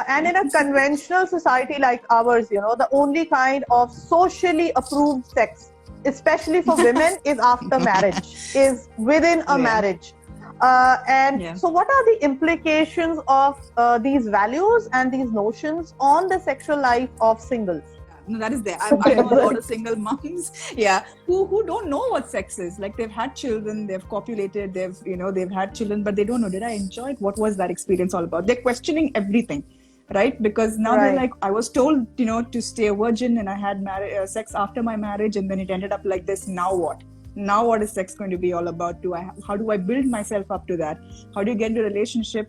And in a conventional society like ours, the only kind of socially approved sex, especially for women, is after marriage, is within a marriage. So what are the implications of these values and these notions on the sexual life of singles? No, that is there. I know a lot of single moms, who don't know what sex is. Like, they've had children, they've copulated, they've had children, but they don't know. Did I enjoy it? What was that experience all about? They're questioning everything, right? Because now they're like, I was told, to stay a virgin, and I had sex after my marriage, and then it ended up like this. Now what? Now what is sex going to be all about? How do I build myself up to that? How do you get into a relationship?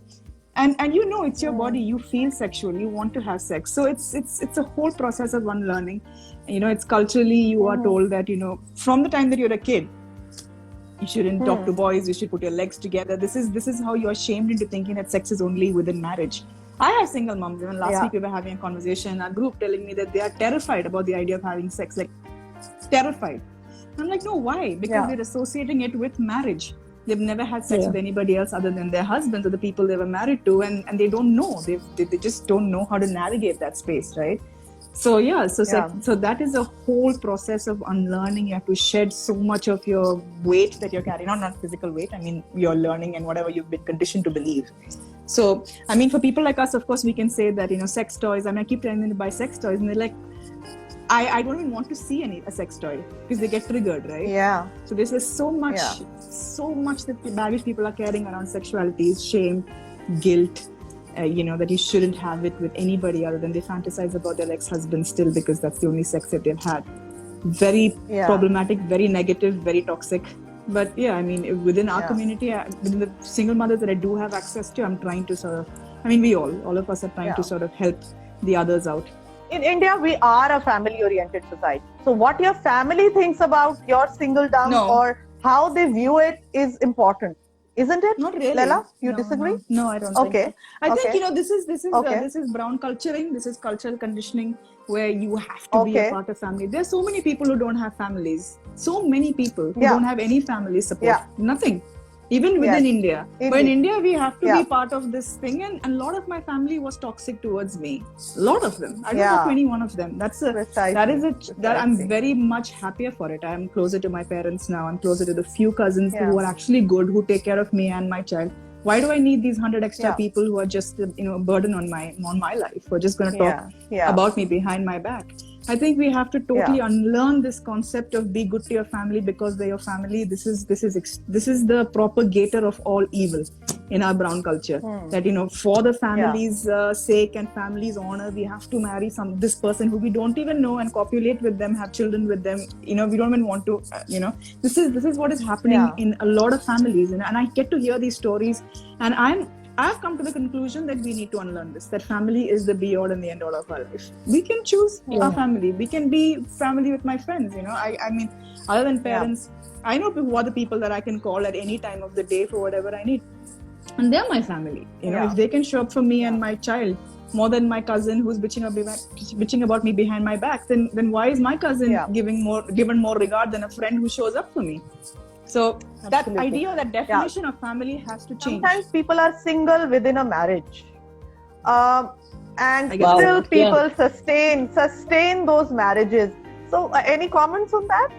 And it's your body. You feel sexual. You want to have sex. So it's a whole process of unlearning. It's culturally, you are told that, from the time that you're a kid, you shouldn't talk to boys. You should put your legs together. This is how you're shamed into thinking that sex is only within marriage. I have single moms. Even last week we were having a conversation in our group telling me that they are terrified about the idea of having sex. Like, terrified. I'm like, no, why? Because they're associating it with marriage. They've never had sex with anybody else other than their husbands or the people they were married to, and they don't know. They just don't know how to navigate that space, right? So so that is a whole process of unlearning. You have to shed so much of your weight that you're carrying, not physical weight. I mean, your learning and whatever you've been conditioned to believe. So, I mean, for people like us, of course, we can say that, sex toys. I mean, I keep telling them to buy sex toys, and they're like, I don't even want to see a sex toy because they get triggered, right? Yeah. So this is so much that the baggage people are carrying around sexuality, shame, guilt, that you shouldn't have it with anybody other than they fantasize about their ex-husband still because that's the only sex that they've had. Very problematic, very negative, very toxic. But I mean, within our community, within the single mothers that I do have access to, I'm trying to all of us are trying to sort of help the others out. In India, we are a family-oriented society. So what your family thinks about your singledom or how they view it is important, isn't it? Not really. Leela, you disagree? No, I don't think so. I think, this is brown culturing. This is cultural conditioning where you have to be a part of family. There's so many people who don't have families. So many people who don't have any family support. Nothing. Even within India. But in India, we have to be part of this thing. And a lot of my family was toxic towards me. A lot of them. I don't know 21 of them. I'm very much happier for it. I'm closer to my parents now. I'm closer to the few cousins who are actually good, who take care of me and my child. Why do I need these 100 extra people who are just, a burden on my life, who are just going to talk about me behind my back? I think we have to totally unlearn this concept of be good to your family because they're your family. This is the propagator of all evil in our brown culture. That for the family's sake and family's honor, we have to marry this person who we don't even know and copulate with them, have children with them. We don't even want to. This is what is happening in a lot of families, and I get to hear these stories, and I've come to the conclusion that we need to unlearn this, that family is the be all and the end all of our life. We can choose our family. We can be family with my friends, I mean, other than parents, I know who are the people that I can call at any time of the day for whatever I need. And they're my family. If they can show up for me and my child more than my cousin who's bitching about me behind my back, then why is my cousin given more regard than a friend who shows up for me? So that idea, that definition of family has to change. Sometimes people are single within a marriage, and still people sustain those marriages. So any comments on that?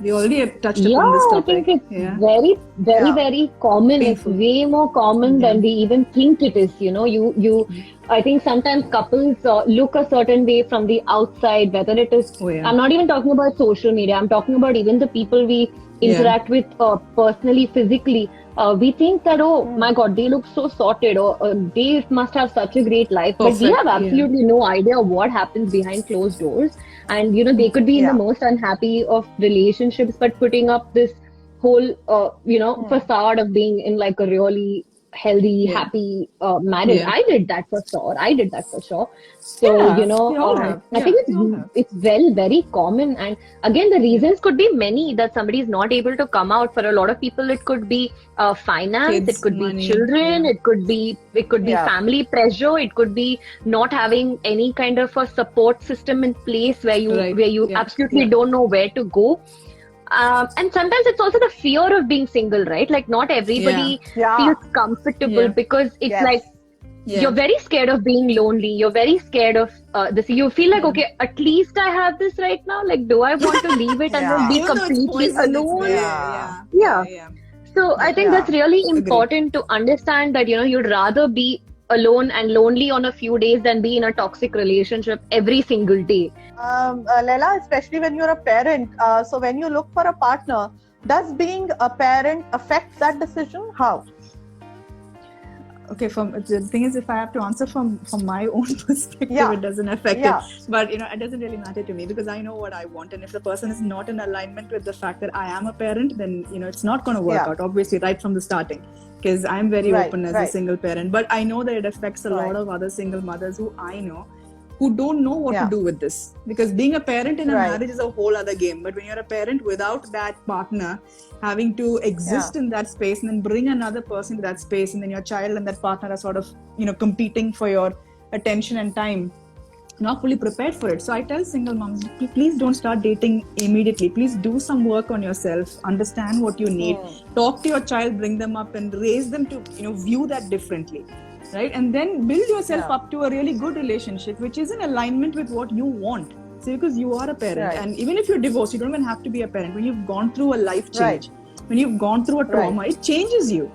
We already have touched upon this topic. I think it's very, very common. Painful. It's way more common than we even think it is. I think sometimes couples look a certain way from the outside, whether it is, I'm not even talking about social media. I'm talking about even the people we interact with personally, physically. We think that, my God, they look so sorted, or they must have such a great life. Perfect. But we have absolutely no idea what happens behind closed doors. And, they could be in the most unhappy of relationships, but putting up this whole, facade of being in like a really healthy, happy marriage. I did that for sure. So, I think it's very, very common. And again, the reasons could be many that somebody is not able to come out. For a lot of people, it could be finance, it could be children, it could be family pressure, it could be not having any kind of a support system in place where you absolutely don't know where to go. And sometimes it's also the fear of being single, right? Like not everybody feels comfortable because it's like you're very scared of being lonely. You're very scared of this. You feel like, okay, at least I have this right now. Like, do I want to leave it and then be Even completely alone? Yeah. So I think that's really important to understand that, you'd rather be alone and lonely on a few days than be in a toxic relationship every single day. Leila, especially when you're a parent, so when you look for a partner, does being a parent affect that decision? How? Okay, the thing is, if I have to answer from my own perspective, it doesn't affect it. But it doesn't really matter to me because I know what I want, and if the person is not in alignment with the fact that I am a parent, then it's not going to work out. Obviously, right from the starting, because I'm very open as a single parent. But I know that it affects a lot of other single mothers who I know who don't know what to do with this, because being a parent in a marriage is a whole other game. But when you're a parent without that partner, having to exist in that space and then bring another person to that space, and then your child and that partner are sort of competing for your attention and time, not fully prepared for it. So I tell single moms, please don't start dating immediately. Please do some work on yourself, understand what you need, talk to your child, bring them up and raise them to view that differently. Right? And then build yourself up to a really good relationship, which is in alignment with what you want. So because you are a parent, and even if you're divorced, you don't even have to be a parent. When you've gone through a life change, when you've gone through a trauma, it changes you.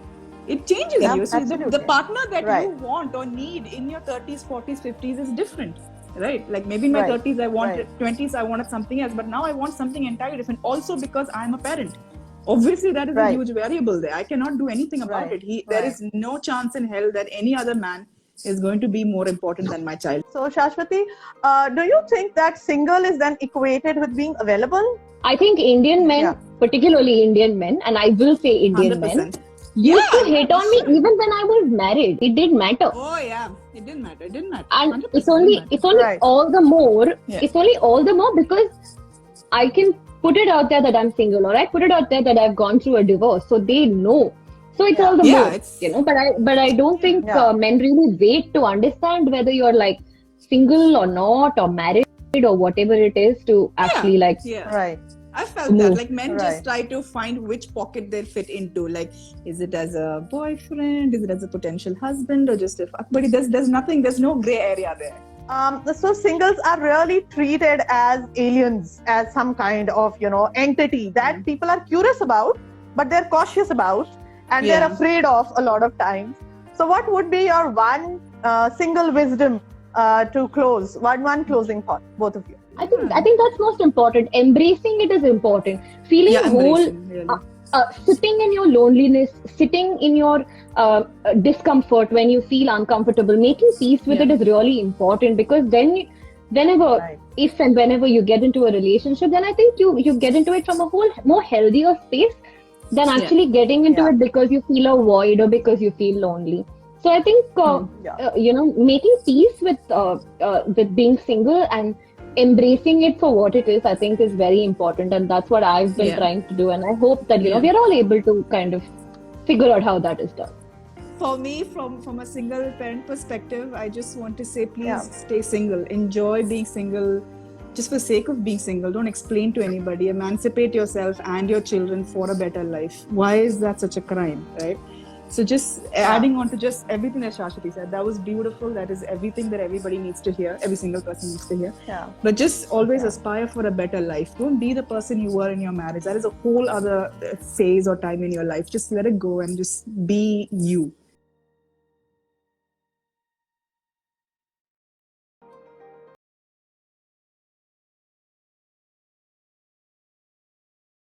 It changes you. So the partner that you want or need in your 30s, 40s, 50s is different. Right? Like maybe in my 30s, I wanted 20s, I wanted something else, but now I want something entirely different. Also because I'm a parent. Obviously, that is a huge variable there. I cannot do anything about it. There is no chance in hell that any other man is going to be more important than my child. So, Shashwati, do you think that single is then equated with being available? I think Indian men, particularly Indian men, and I will say Indian 100%. Men, used to hate on me even when I was married. It didn't matter. Oh yeah, it didn't matter. And it's only all the more. It's only all the more because I can put it out there that I'm single, or I put it out there that I've gone through a divorce, so they know. So it's all the more, But I don't think men really wait to understand whether you're like single or not, or married or whatever it is, to actually I felt that like men just try to find which pocket they fit into. Like, is it as a boyfriend? Is it as a potential husband, or just a fuck buddy? There's nothing. There's no gray area there. So singles are really treated as aliens, as some kind of entity that people are curious about, but they're cautious about, and they're afraid of a lot of times. So what would be your one single wisdom to close? One closing thought, both of you. I think that's most important. Embracing it is important. Feeling whole. Really. Sitting in your loneliness, sitting in your discomfort when you feel uncomfortable, making peace with it is really important, because then if and whenever you get into a relationship, then I think you get into it from a whole more healthier space than actually getting into it because you feel a void or because you feel lonely. So I think making peace with being single and embracing it for what it is, I think, is very important, and that's what I've been trying to do, and I hope that we're all able to kind of figure out how that is done. For me, from a single parent perspective, I just want to say, please stay single. Enjoy being single, just for the sake of being single. Don't explain to anybody. Emancipate yourself and your children for a better life. Why is that such a crime, right? So just adding on to just everything that Shashwati said, that was beautiful. That is everything that everybody needs to hear. Every single person needs to hear. Yeah. But just always aspire for a better life. Don't be the person you were in your marriage. That is a whole other phase or time in your life. Just let it go and just be you.